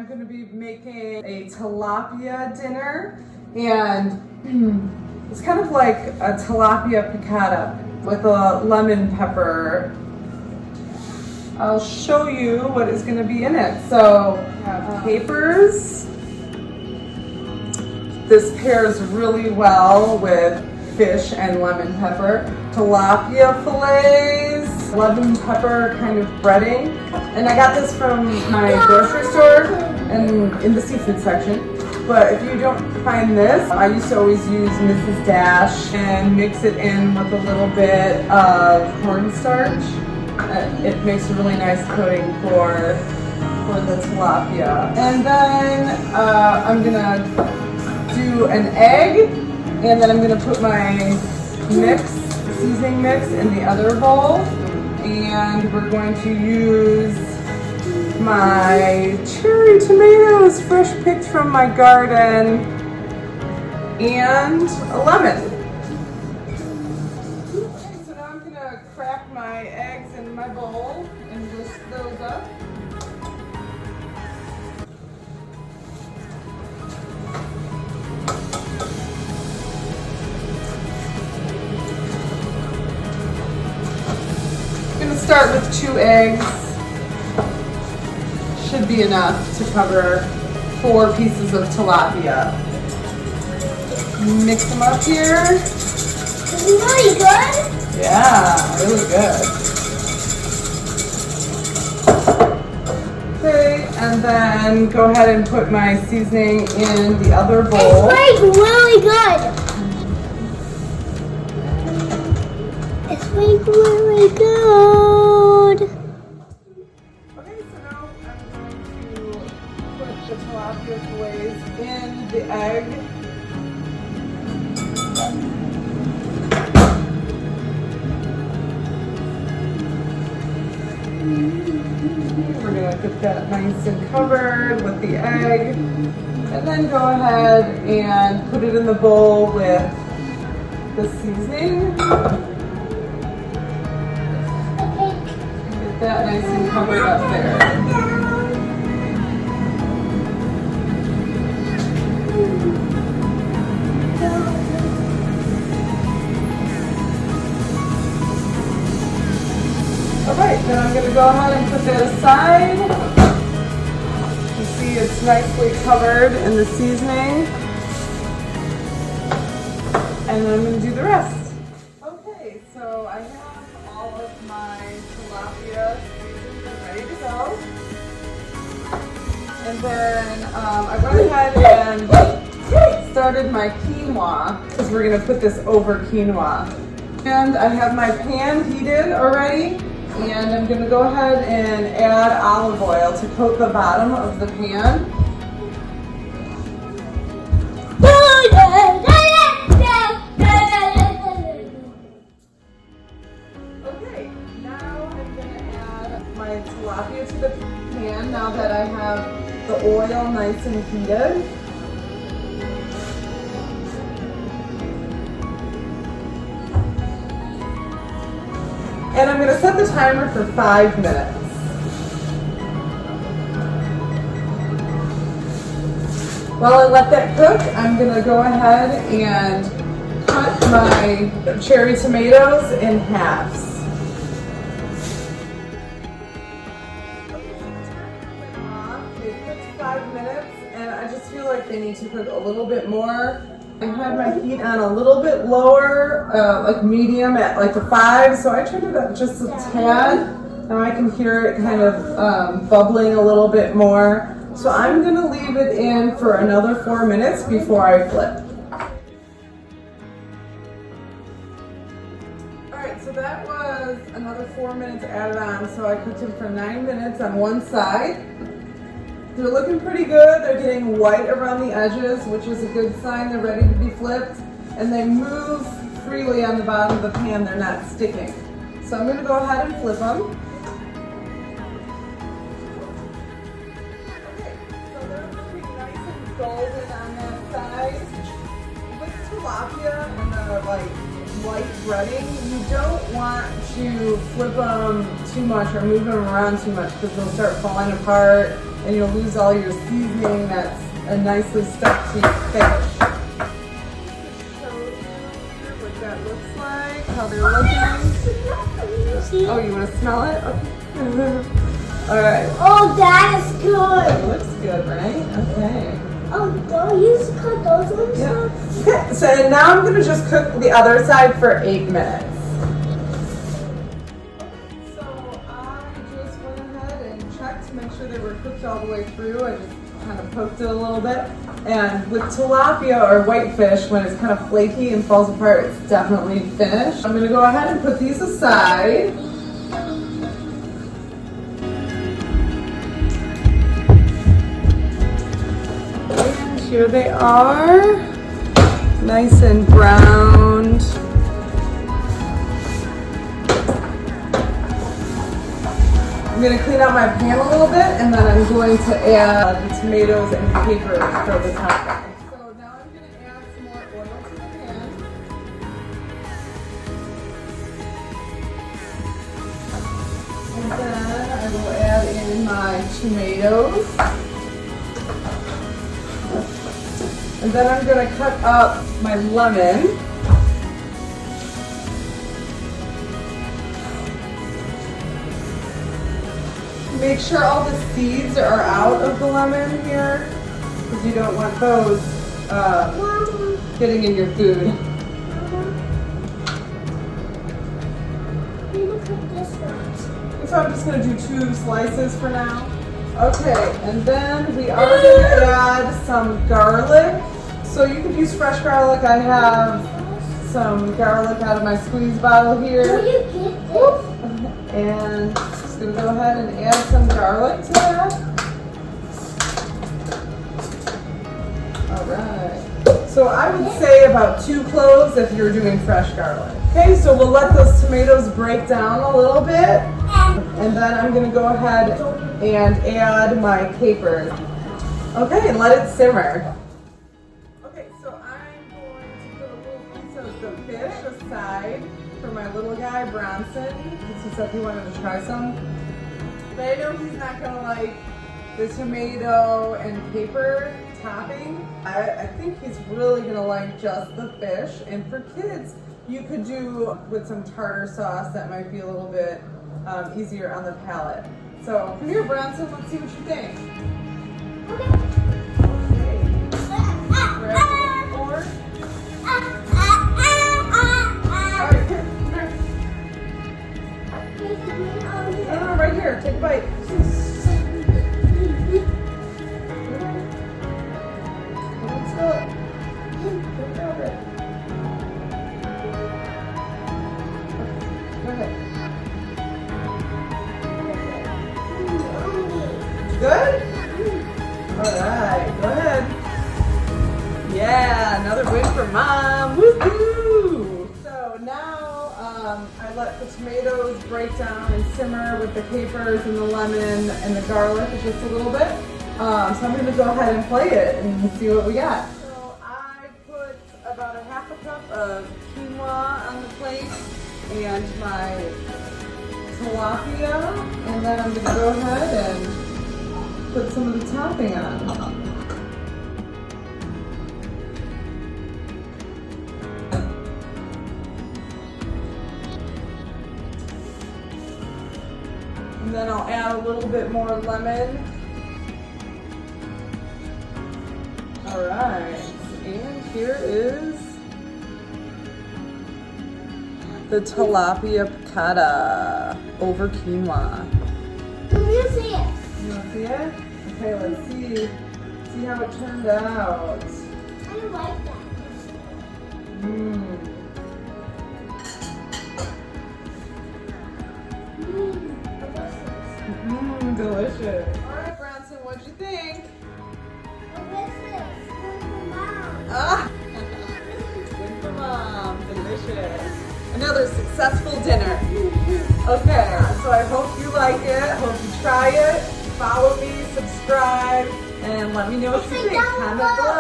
I'm going to be making a tilapia dinner, and it's kind of like a tilapia piccata with a lemon pepper. I'll show you what is going to be in it. So, we have capers. This pairs really well with fish and lemon pepper. Tilapia fillets, lemon pepper kind of breading. And I got this from my grocery store and in the seafood section. But if you don't find this, I used to always use Mrs. Dash and mix it in with a little bit of cornstarch. It makes a really nice coating for the tilapia. And then I'm gonna do an egg, and then I'm gonna put my seasoning mix in the other bowl. And we're going to use my cherry tomatoes, fresh picked from my garden, and a lemon. Okay, so now I'm gonna crack my eggs in my bowl and whisk those up. I'm gonna start with 2 eggs. Should be enough to cover 4 pieces of tilapia. Mix them up here. Is it really good? Yeah, really good. Okay, and then go ahead and put my seasoning in the other bowl. It's like really good. It's like really good. Okay, so now I'm going to put the tilapia fillets in the egg. We're going to get that nice and covered with the egg. And then go ahead and put it in the bowl with the seasoning. Get that nice and covered up there. Alright, then I'm going to go ahead and put that aside. You see it's nicely covered in the seasoning. And then I'm going to do the rest. Okay, so I have all of my tilapia seasoned and ready to go. And then I went ahead and started my quinoa, because we're going to put this over quinoa. And I have my pan heated already. And I'm going to go ahead and add olive oil to coat the bottom of the pan. Okay, now I'm going to add my tilapia to the pan now that I have the oil nice and heated. And I'm going to set the timer for 5 minutes. While I let that cook, I'm going to go ahead and cut my cherry tomatoes in halves. Maybe it's 5 minutes, and I just feel like they need to cook a little bit more. I had my heat on a little bit lower, like medium at like a 5, so I turned it up just a tad. Now I can hear it kind of bubbling a little bit more. So I'm going to leave it in for another 4 minutes before I flip. Alright, so that was another 4 minutes added on, so I cooked them for 9 minutes on one side. They're looking pretty good. They're getting white around the edges, which is a good sign they're ready to be flipped. And they move freely on the bottom of the pan. They're not sticking. So I'm going to go ahead and flip them. Okay, so they're looking nice and golden on that side. With tilapia and the white breading, you don't want to flip them too much or move them around too much because they'll start falling apart and you'll lose all your seasoning that's nicely stuck to your fish. Show you what that looks like, how they're looking. Oh, you want to smell it? Okay. All right. Oh, that is It good. looks good, right? Okay. Oh, don't you use cut those ones Yeah. off? Okay, so now I'm gonna just cook the other side for 8 minutes. So I just went ahead and checked to make sure they were cooked all the way through. I just kind of poked it a little bit. And with tilapia or whitefish, when it's kind of flaky and falls apart, it's definitely finished. I'm gonna go ahead and put these aside. Here they are, nice and browned. I'm going to clean out my pan a little bit, and then I'm going to add the tomatoes and capers for the topping. So now I'm going to add some more oil to the pan. And then I will add in my tomatoes. And then I'm going to cut up my lemon. Make sure all the seeds are out of the lemon here, because you don't want those getting in your food. Look at this one. So I'm just going to do 2 slices for now. Okay, and then we are going to add some garlic. So you could use fresh garlic. I have some garlic out of my squeeze bottle here. Will you get this? And just going to go ahead and add some garlic to that. All right. So I would say about 2 cloves if you're doing fresh garlic. Okay, so we'll let those tomatoes break down a little bit. And then I'm going to go ahead and add my capers. Okay, and let it simmer. Okay, so I'm going to put a little piece of the fish aside for my little guy, Bronson, because he said he wanted to try some. But I know he's not going to like the tomato and caper topping. I think he's really going to like just the fish. And for kids, you could do with some tartar sauce that might be a little bit easier on the palate. So come here, Bronson, let's see what you think. Okay. Ready for it? All right, here, come here. No, right here, take a bite. Let's go. Grab it. Go ahead. Good? Alright, go ahead. Yeah, another win for Mom. Woohoo! So now I let the tomatoes break down and simmer with the capers and the lemon and the garlic just a little bit. So I'm going to go ahead and plate it and see what we got. So I put about a half a cup of quinoa on the plate and my tilapia, and then I'm going to go ahead and put some of the topping on. And then I'll add a little bit more lemon. Alright, and here is the Tilapia Piccata over quinoa. Let me see it. You want to see it? Okay, let's see how it turned out. I don't like that. Mmm. Mmm, delicious. All right, Bronson, what'd you think? Ah, good for Mom. Delicious. Another successful dinner. Okay, so I hope you like it. I hope you try it. Follow me, subscribe, and let me know what you think. Comment below.